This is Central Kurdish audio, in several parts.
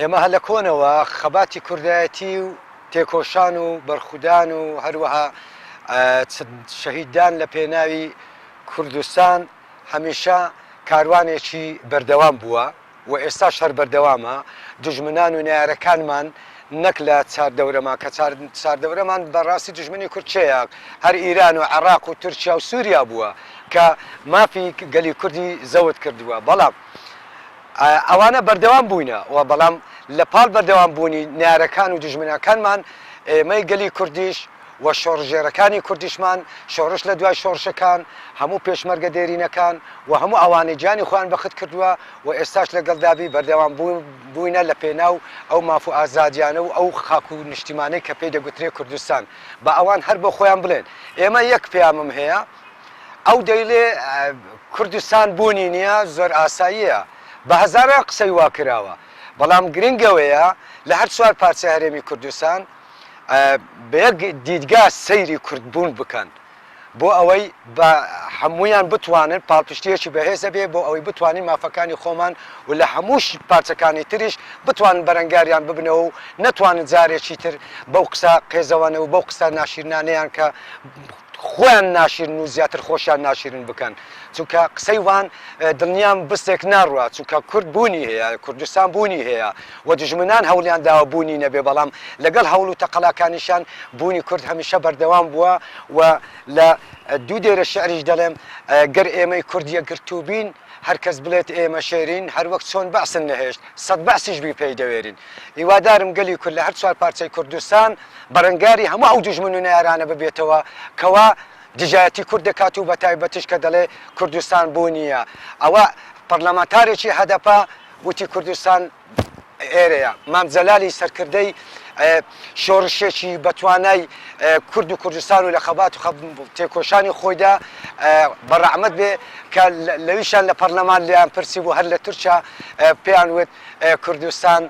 ئێمە هەر لە کۆنەوە خەباتی کوردایەتی و تێکۆشان و بەرخودان و هەروەها شەهیددان لە پێناوی کوردستان هەمیشە کاروانێکی بەردەوام بووە و ئێستاش هەر بەردەوامە. دژمنان و نارەکانمان نەک لە چاردەورەمان کە چاردەورەمان بەڕاستی دژمنی کورتچەیە هەر ئیران و عێراق و تورکیا و سووریا بووە کە مافی گەلی کوردی زەوت کردووە. بەڵام ئەوانە بەردەوام بووینە و بەڵام لە پاڵ بەردەوام بوونی نارەکان و دژمنەکانمان ئێمەی گەلی کوردیش و شۆڕژێرەکانی کوردیشمان شۆڕش لە دوای شۆڕشەکان هەموو پێشمەرگە دێرینەکان و هەموو ئەوانەی جانی خۆیان بەخت کردووە و ئێستاش لەگەڵدابی بەردەوام بووینە لە پێناو ئەو ماف و ئازادیانە و ئەو خاک و نیشتیمانەی کە پێی دەگوترێ کوردستان بە ئەوان هەر بە خۆیان بڵێن. ئێمە یەک پەیامم هەیە، ئەو دەیڵێ کوردستان بوونی نییە زۆر ئاساییە، بە هەزارە قسەی وا کراوە، بەڵام گرنگەوەیە لە هەر چوار پارچە هەرێمی کوردستان بە یەک دیدگا سەیری کوردبوون بکەن بۆ ئەوەی بە هەمویان بتوانن پاڵپشتیەکی بەهێزە بێ بۆ ئەوەی بتوانین مافەکانی خۆمان و لە هەموو پارچەکانی تریش بتوانن بەرەنگاریان ببنەوە و نەتوانن جارێکی تر بەو قسە قێزەوانە و بەو قسە ناشرینانەیان کە خۆیان ناشرن و زیاتر خۆشیان ناشرن بکەن، چونکە قسەی وان دڵنیام بستێک ناڕوە، چونکە کورد بوونی هەیە، کوردستان بوونی هەیە و دژمنان هەوڵیان داوە بوونی نەبێ، بەڵام لەگەڵ هەوڵ و تەقەلاکانیشان بوونی کورد هەمیشە بەردەوام بووە و لە دوو دێرە شعریش دەڵێم گەر ئێمەی کورد یەکگرتوو بین هەر کەس بڵێت ئێمە شێرین هەر وەک چۆن بەعسن نەهێشت سەد بەعسیش بی پێی دەوێرین. هیوادارم گەلی کورد لە هەر چوار پارچەی کوردستان بەرەنگاری هەموو ئەو دژمن و نارانە ببێتەوە کەوا دژایەتی کورد دەکات و بە تایبەتیش کە دەڵێ کوردستان بوونیە. ئەوە پەرلەمانتارێکی هەدەپا وتی کوردستان ئێرەیە. مام جەلالی سەرکردەی شۆڕشێکی بەتوانای کورد و کوردستان و لە خەبات و تێکۆشانی خۆیدا بەڕەحمەت بێ کە لەویشان لە پەرلەمان لیان پرسی بوو هەر لە تورکیا پێیان وت کوردستان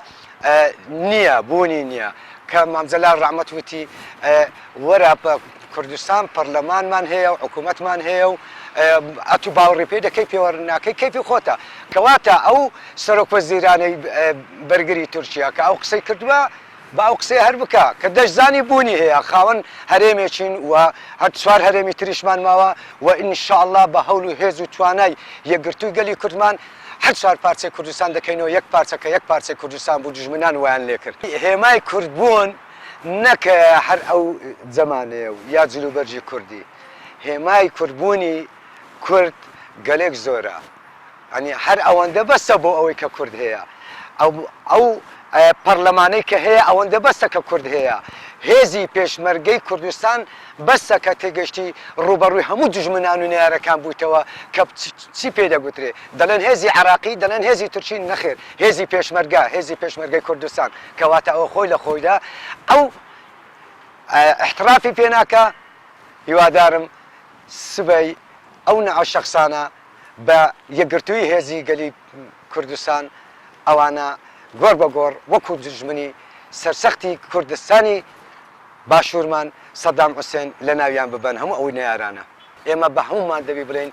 نییە بوونی نییە، کە مام جەلال ڕەحمەت وتی وەرە کوردستان پەرلەمانمان هەیە و حکوومەتمان هەیە و ئەتو باوەڕی پێ دەکەی پێوەڕناکەی کەیفی خۆتە، کەواتە ئەو سەرۆکوەزیرانەی بەرگری تورکیا کە ئەو قسەی کردووە بە ئەو قسەی هەر بکە کە دەشزانی بوونی هەیە، خاوەن هەرێمێکین و هەر چوار هەرێمی تریشمان ماوە و ئینشاءڵڵا بە هەوڵ و هێز و توانای یەکگرتووی گەلی کوردمان هەر چوار پارچەی کوردستان دەکەینەوە یەک پارچە کە یەک پارچەی کوردستان بوو دژمنان ویان لێ کرد. هێمای کوردبوون نەکە هەر ئەو زەمانەیە و یا جلوبەرجی کوردی، هێمای کوردبوونی کورد گەلێک زۆرە، ئەنی هەر ئەوەندە بەسە بۆ ئەوەی کە کورد هەیە، ئەو پەرلەمانەی کە هەیە ئەوەندە بەسە کە کورد هەیە، هێزی پێشمەرگەی کوردستان بەسە کە تێگەشتی ڕوبەڕووی هەموو دژمنان و نارەکان بوویتەوە کە چی پێ دەگوترێ، دەڵێن هێزی عێراقی، دەڵێن هێزی تورکی، نەخێر، هێزی پێشمەرگە، هێزی پێشمەرگەی کوردستان، کەواتە ئەوە خۆی لە خۆیدا ئەو احترافی پێناکە. هیوادارم سبەی ئەو نەعە شەخسانە بە یەکگرتووی هێزی گەلی کوردستان ئەوانە گۆڕ بە گۆڕ وەکو دژمنی سەرسەختی کوردستانی باشوورمان سەدام حوسێن لە ناویان ببەن هەموو ئەوەی نەیارانە. ئێمە بە هەمومان دەبی بڵێن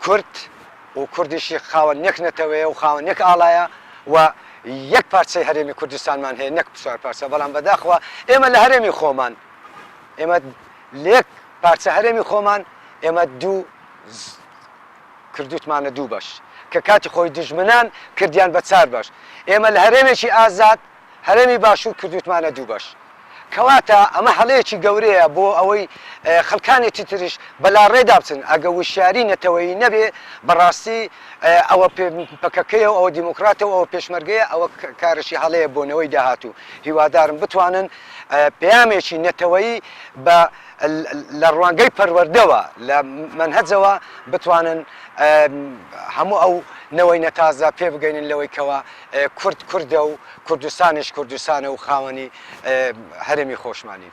کورد و کوردیشی خاوەن یەک نەتەوەیە و خاوەن یەک ئاڵایە و یەک پارچەی هەرێمی کوردستانمان هەیە نەک چوار پارچە، بەڵام بەداخەوە ئێمە لە هەرێمی خۆمان ئێمە لێک پارچە هەرێمی خۆمان ئێمە دوو کردوتمانە دوو بەش کە کاتی خۆی دژمنان کردیان بە چار بەش، ئێمە لە هەرێمێکی ئازاد هەرێمی باشوور کردوتمانە دوو بەش، کەواتە ئەمە هەڵەیەکی گەورەیە بۆ ئەوەی خەڵکانێکی تریش بەلا ڕێدا بچن. ئەگە وشیاری نەتەوەیی نەبێ بەڕاستی ئەوە پەکەکەیە و ئەوە دیموکراتەوە ئەوە پێشمەرگەیە، ئەوە کارشی هەڵەیە بۆنەوەی داهاتوو. هیوادارم بتوانن پەیامێکی نەتەوەیی بە لە ڕوانگەی پەروەردەوە لە منهەجەوە بتوانن هەموو ئەو نەوەی نەتازە پێ بگەینن لەوەی کەوە کورد کوردە و کوردستانیش کوردستانە و خاوەنی هەرێمی خۆشمانی.